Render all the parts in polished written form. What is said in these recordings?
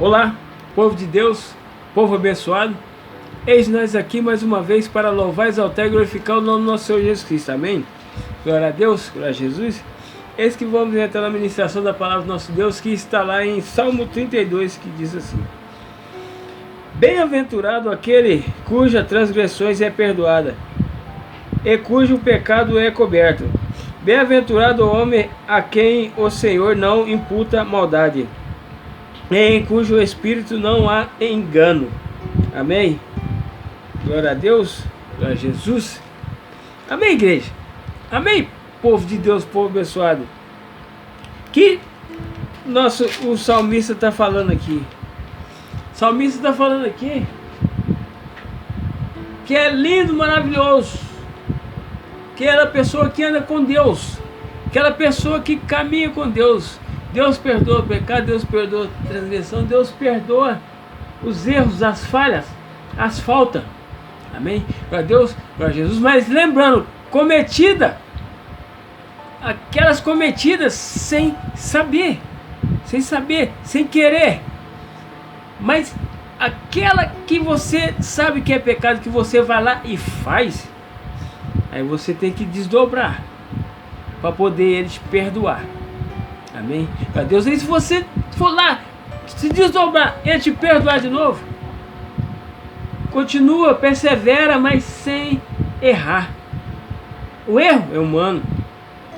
Olá, povo de Deus, povo abençoado. Eis nós aqui mais uma vez para louvar, exaltar e glorificar o nome do nosso Senhor Jesus Cristo. Amém? Glória a Deus, glória a Jesus. Eis que vamos entrar na ministração da palavra do nosso Deus, que está lá em Salmo 32, que diz assim: Bem-aventurado aquele cuja transgressões é perdoada e cujo pecado é coberto. Bem-aventurado o homem a quem o Senhor não imputa maldade, em cujo espírito não há engano. Amém? Glória a Deus, glória a Jesus. Amém, igreja? Amém, povo de Deus, povo abençoado. Que o salmista está falando aqui? O salmista está falando aqui que é lindo, maravilhoso, aquela pessoa que anda com Deus, aquela pessoa que caminha com Deus. Deus perdoa o pecado, Deus perdoa a transgressão, Deus perdoa os erros, as falhas, as faltas. Amém? Glória a Deus, glória a Jesus. Mas lembrando, aquelas cometidas sem saber, sem querer. Mas aquela que você sabe que é pecado, que você vai lá e faz, aí você tem que desdobrar para poder ele te perdoar. Amém? Para Deus, e se você for lá, se desdobrar, ele te perdoar de novo, continua, persevera, mas sem errar. O erro é humano,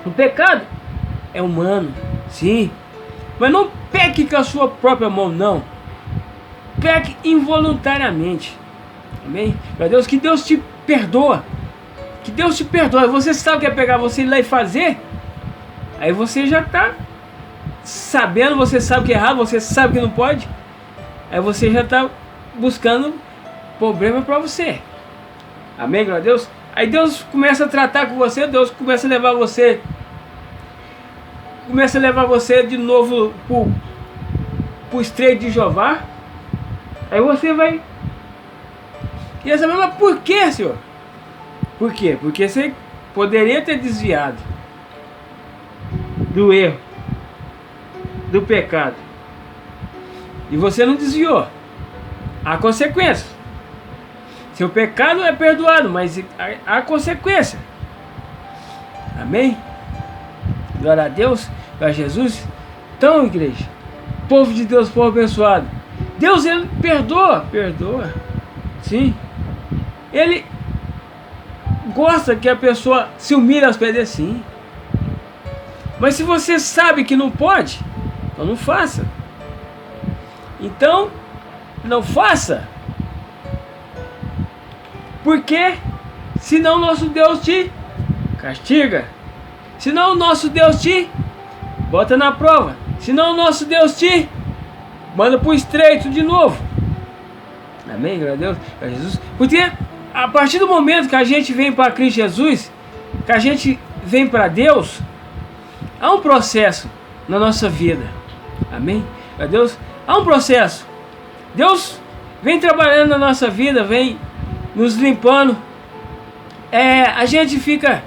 o pecado é humano, sim, mas não peque com a sua própria mão, não. Peque involuntariamente. Amém? Para Deus, que Deus te perdoa, que Deus te perdoa. Você sabe o que é pegar você ir lá e fazer, aí você já está sabendo, você sabe que é errado, você sabe que não pode, aí você já está buscando problema para você. Amém, glória a Deus. Aí Deus começa a tratar com você, Deus começa a levar você de novo pro estreito de Jeová. Aí você vai e saber, mas por que, Senhor? Por quê? Porque você poderia ter desviado do erro, do pecado, e você não desviou. Há consequências. Seu pecado é perdoado, mas há consequência. Amém? Glória a Deus, glória a Jesus. Então, igreja, povo de Deus, povo abençoado, Deus, ele perdoa, sim. Ele gosta que a pessoa se humilhe aos pés dele, sim. Mas se você sabe que não pode, então não faça. Então, não faça. Porque senão nosso Deus te castiga. Senão nosso Deus te bota na prova. Senão nosso Deus te manda para o estreito de novo. Amém, glória a Deus, glória a Jesus. Porque a partir do momento que a gente vem para Cristo Jesus, que a gente vem para Deus, há um processo na nossa vida. Amém, glória a Deus. Há um processo. Deus vem trabalhando na nossa vida, vem nos limpando. A gente fica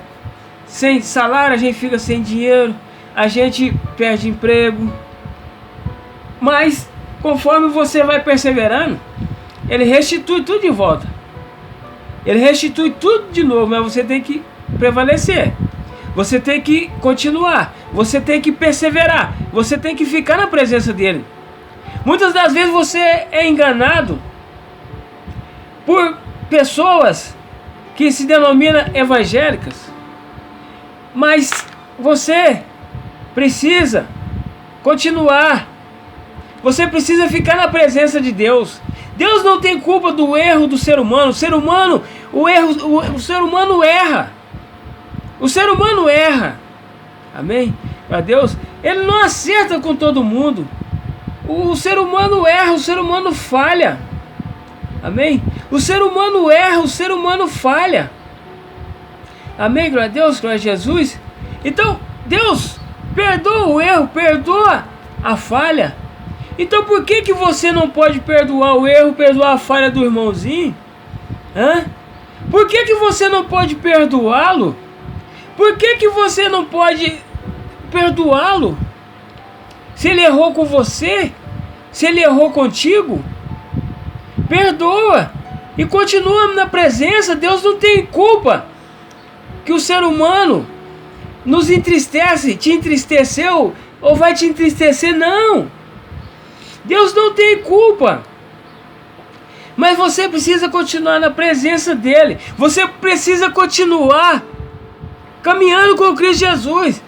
sem salário, a gente fica sem dinheiro, a gente perde emprego. Mas conforme você vai perseverando, ele restitui tudo de volta. Ele restitui tudo de novo, mas você tem que prevalecer. Você tem que continuar. Você tem que perseverar. Você tem que ficar na presença dele. Muitas das vezes você é enganado por pessoas que se denominam evangélicas, mas você precisa continuar. Você precisa ficar na presença de Deus. Deus não tem culpa do erro do ser humano. O ser humano erra. O ser humano erra. Amém? Para Deus, ele não acerta com todo mundo. O ser humano erra, o ser humano falha. Amém? O ser humano erra, o ser humano falha. Amém? Glória a Deus, glória a Jesus. Então, Deus perdoa o erro, perdoa a falha. Então, por que você não pode perdoar o erro, perdoar a falha do irmãozinho? Por que você não pode perdoá-lo? Por que você não pode perdoá-lo? Se ele errou com você, Se ele errou contigo, perdoa e continua na presença. Deus não tem culpa que o ser humano nos entristece, te entristeceu ou vai te entristecer, não. Deus não tem culpa. Mas você precisa continuar na presença dele. Você precisa continuar caminhando com Cristo Jesus,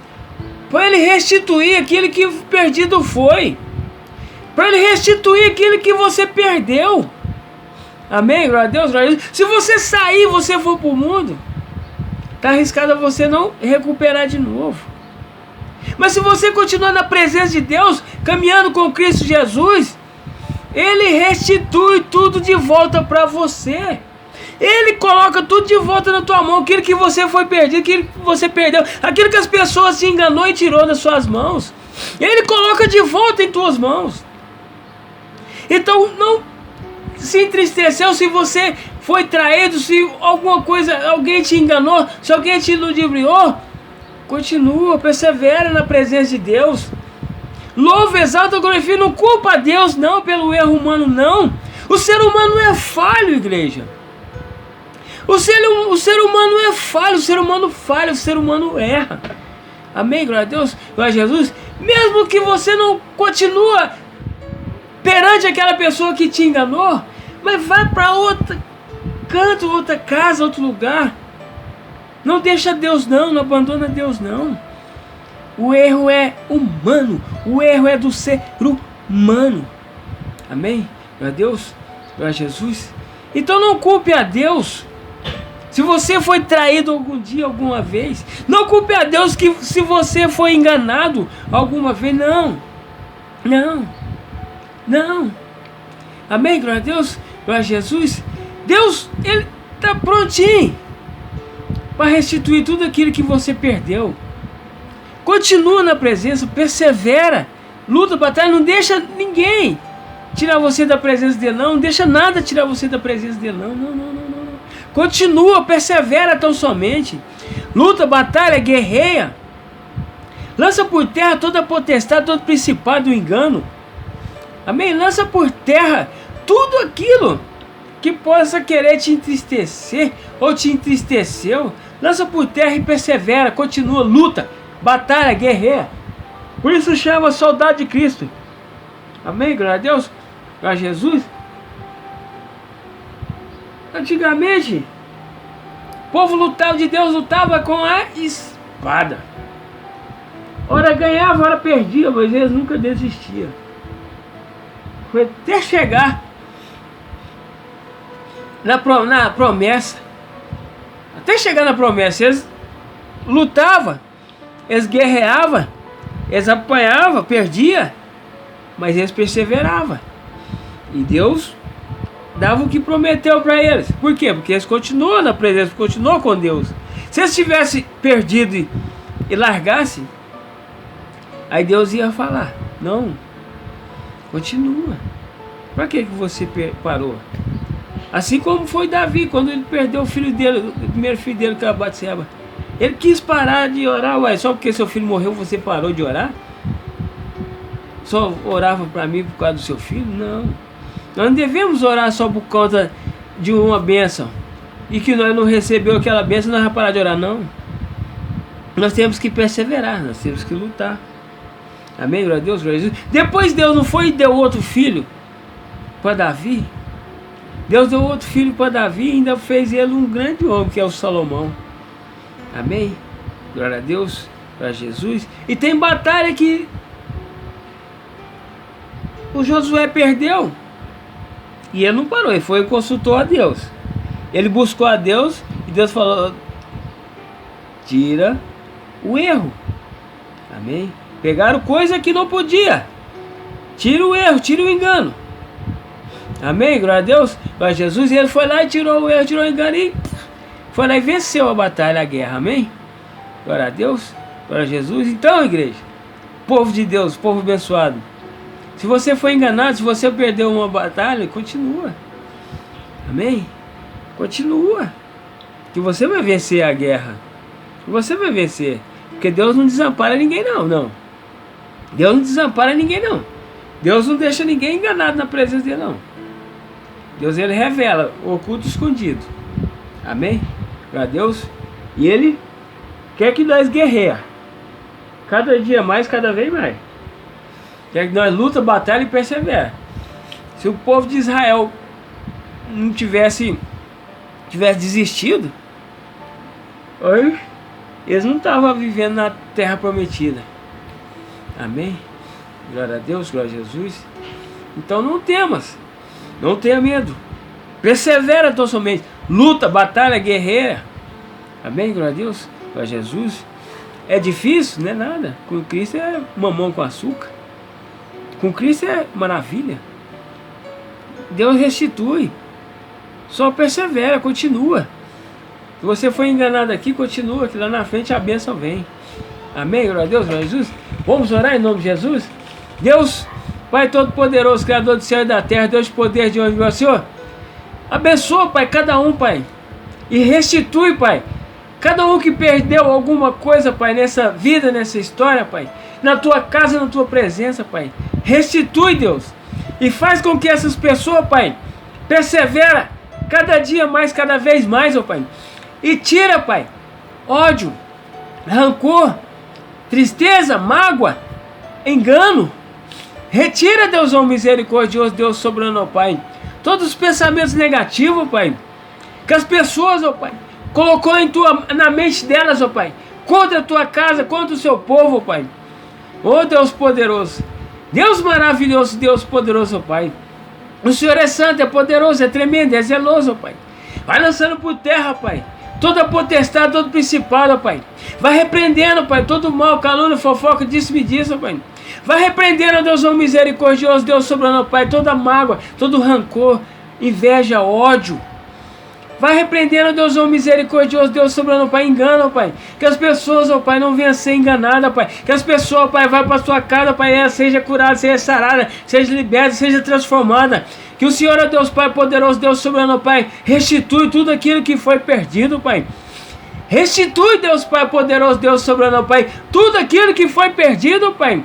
para ele restituir aquilo que perdido foi, para ele restituir aquilo que você perdeu. Amém? Glória a Deus, glória a Deus. Se você sair, você for para o mundo, está arriscado a você não recuperar de novo. Mas se você continuar na presença de Deus, caminhando com Cristo Jesus, ele restitui tudo de volta para você. Ele coloca tudo de volta na tua mão. Aquilo que você foi perdido, aquilo que você perdeu, aquilo que as pessoas te enganou e tirou das suas mãos, ele coloca de volta em tuas mãos. Então não se entristeceu se você foi traído, se alguma coisa, alguém te enganou, se alguém te ludibriou. Continua, persevera na presença de Deus. Louva, exalta, glorifica, não culpa a Deus não pelo erro humano, não. O ser humano é falho, igreja. O ser humano é falho, o ser humano falha, o ser humano erra. Amém, glória a Deus, glória a Jesus. Mesmo que você não continua perante aquela pessoa que te enganou, mas vai para outro canto, outra casa, outro lugar. Não deixa Deus não abandona Deus não. O erro é humano, o erro é do ser humano. Amém? Glória a Deus, glória a Jesus. Então não culpe a Deus se você foi traído algum dia, alguma vez. Não culpe a Deus que se você foi enganado alguma vez. Não. Amém? Glória a Deus, glória a Jesus. Deus, ele está prontinho para restituir tudo aquilo que você perdeu. Continua na presença, persevera, luta, batalha, não deixa ninguém tirar você da presença dele, não deixa nada tirar você da presença dele, não. Continua, persevera tão somente, luta, batalha, guerreia, lança por terra toda a potestade, todo principado do engano, amém? Lança por terra tudo aquilo que possa querer te entristecer ou te entristeceu, lança por terra e persevera, continua, luta, batalha, guerreia. Por isso chama soldado de Cristo. Amém? Glória a Deus, glória a Jesus. Antigamente o povo lutava de Deus, lutava com a espada. Ora ganhava, ora perdia, mas eles nunca desistiam. Foi até chegar na promessa. Até chegar na promessa, eles lutavam, eles guerreavam, eles apanhavam, perdiam, mas eles perseveravam. E Deus dava o que prometeu para eles. Por quê? Porque eles continuam na presença, continuam com Deus. Se eles tivessem perdido e largassem, aí Deus ia falar: não, continua. Para que você parou? Assim como foi Davi, quando ele perdeu o filho dele, o primeiro filho dele, que era Batseba. Ele quis parar de orar. Ué, só porque seu filho morreu você parou de orar? Só orava para mim por causa do seu filho? Não. Nós não devemos orar só por conta de uma bênção e que nós não recebemos aquela bênção, nós vamos parar de orar, não. Nós temos que perseverar, nós temos que lutar. Amém? Glória a Deus, glória a Jesus. Depois Deus não foi e deu outro filho para Davi? Deus deu outro filho para Davi e ainda fez ele um grande homem, que é o Salomão. Amém? Glória a Deus, glória a Jesus. E tem batalha que o Josué perdeu e ele não parou, ele foi e consultou a Deus. Ele buscou a Deus e Deus falou: tira o erro. Amém? Pegaram coisa que não podia. Tira o erro, tira o engano. Amém? Glória a Deus, glória a Jesus. E ele foi lá e tirou o erro, tirou o engano e foi lá e venceu a batalha, a guerra. Amém? Glória a Deus, glória a Jesus. Então, igreja, povo de Deus, povo abençoado, se você foi enganado, se você perdeu uma batalha, continua. Amém? Continua. Que você vai vencer a guerra. Que você vai vencer. Porque Deus não desampara ninguém, não. Deus não desampara ninguém, não. Deus não deixa ninguém enganado na presença dele, não. Deus, ele revela o oculto e escondido. Amém? Para Deus. E ele quer que nós guerreiros. Cada dia mais, cada vez mais. Quer que nós luta, batalha e persevera. Se o povo de Israel não tivesse desistido, eles não estavam vivendo na terra prometida. Amém? Glória a Deus, glória a Jesus. Então não temas, não tenha medo. Persevera tão somente. Luta, batalha, guerreira. Amém? Glória a Deus, glória a Jesus. É difícil? Não é nada. Com Cristo é mamão com açúcar. Com Cristo é maravilha. Deus restitui. Só persevera, continua. Se você foi enganado aqui, continua, que lá na frente a bênção vem. Amém? Glória a Deus, glória a Jesus. Vamos orar em nome de Jesus? Deus, Pai Todo-Poderoso, Criador do céu e da terra, Deus de poder, de onde vem o Senhor. Abençoa, Pai, cada um, Pai. E restitui, Pai. Cada um que perdeu alguma coisa, Pai, nessa vida, nessa história, Pai. Na tua casa, na tua presença, Pai. Restitui, Deus. E faz com que essas pessoas, Pai, persevera cada dia mais, cada vez mais, ó Pai. E tira, Pai, ódio, rancor, tristeza, mágoa, engano. Retira, Deus, ó misericordioso, Deus soberano, ó Pai. Todos os pensamentos negativos, ó Pai, que as pessoas, ó Pai, colocou na mente delas, ó Pai, contra a tua casa, contra o seu povo, ó Pai. Ó Deus poderoso, Deus maravilhoso, Deus poderoso, ó Pai. O Senhor é santo, é poderoso, é tremendo, é zeloso, ó Pai. Vai lançando por terra, Pai, toda potestade, todo principado, ó Pai. Vai repreendendo, Pai, todo mal, calúnia, fofoca, disse-me disso, ó Pai. Vai repreendendo, Deus, ó misericordioso, Deus soberano, ó Pai, toda mágoa, todo rancor, inveja, ódio. Vai repreendendo, Deus, ó misericordioso, Deus soberano, Pai, engana, ó Pai. Que as pessoas, ó Pai, não venham a ser enganadas, Pai. Que as pessoas, ó Pai, vá para a sua casa, Pai, ela seja curada, seja sarada, seja liberta, seja transformada. Que o Senhor, ó Deus, Pai poderoso, Deus soberano, ó Pai, restitui tudo aquilo que foi perdido, Pai. Restitui, Deus, Pai poderoso, Deus soberano, ó Pai, tudo aquilo que foi perdido, Pai.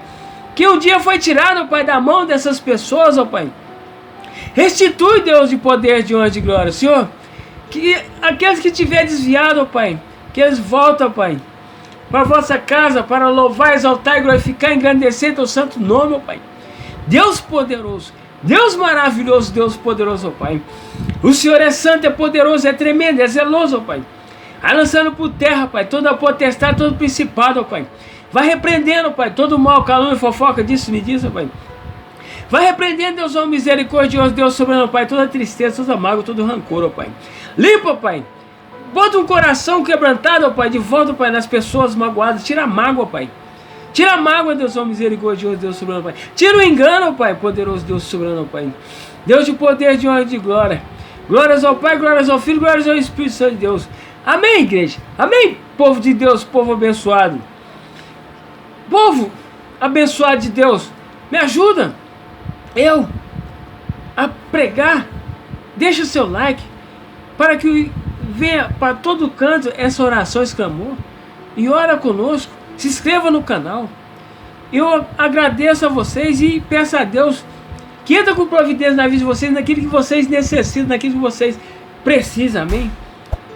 Que um dia foi tirado, Pai, da mão dessas pessoas, ó Pai. Restitui, Deus de poder, de honra e de glória, Senhor. Que aqueles que tiver desviado, Pai, que eles voltem, Pai, para a vossa casa, para louvar, exaltar e glorificar, engrandecer teu santo nome, ó Pai. Deus poderoso, Deus maravilhoso, Deus poderoso, ó Pai. O Senhor é santo, é poderoso, é tremendo, é zeloso, ó Pai. Vai lançando por terra, Pai, toda a potestade, todo o principado, ó Pai. Vai repreendendo, Pai, todo o mal, calúnia, fofoca, disse-me disso, ó Pai. Vai repreendendo, Deus, ó misericordioso, Deus soberano, Pai, toda tristeza, toda mágoa, todo rancor, ó Pai. Limpa, Pai. Bota um coração quebrantado, ó Pai, de volta, Pai, nas pessoas magoadas. Tira a mágoa, Pai. Tira a mágoa, Deus, ó misericordioso, Deus soberano, Pai. Tira o engano, ó Pai, poderoso Deus soberano, Pai. Deus de poder, de honra e de glória. Glórias ao Pai, glórias ao Filho, glórias ao Espírito Santo de Deus. Amém, igreja. Amém, povo de Deus, povo abençoado. Povo abençoado de Deus, me ajuda a pregar. Deixa o seu like para que venha para todo canto essa oração, esse clamor, e ora conosco. Se inscreva no canal. Eu agradeço a vocês e peço a Deus que entra com providência na vida de vocês, naquilo que vocês necessitam, naquilo que vocês precisam. Amém?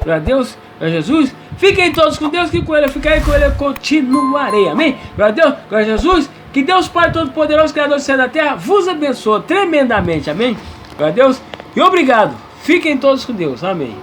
Glória a Deus, glória a Jesus. Fiquem todos com Deus, que com Ele ficarei, com Ele continuarei. Amém? Glória a Deus, glória a Jesus. Que Deus Pai Todo-Poderoso, Criador do céu e da terra, vos abençoe tremendamente. Amém? Glória a Deus e obrigado. Fiquem todos com Deus. Amém.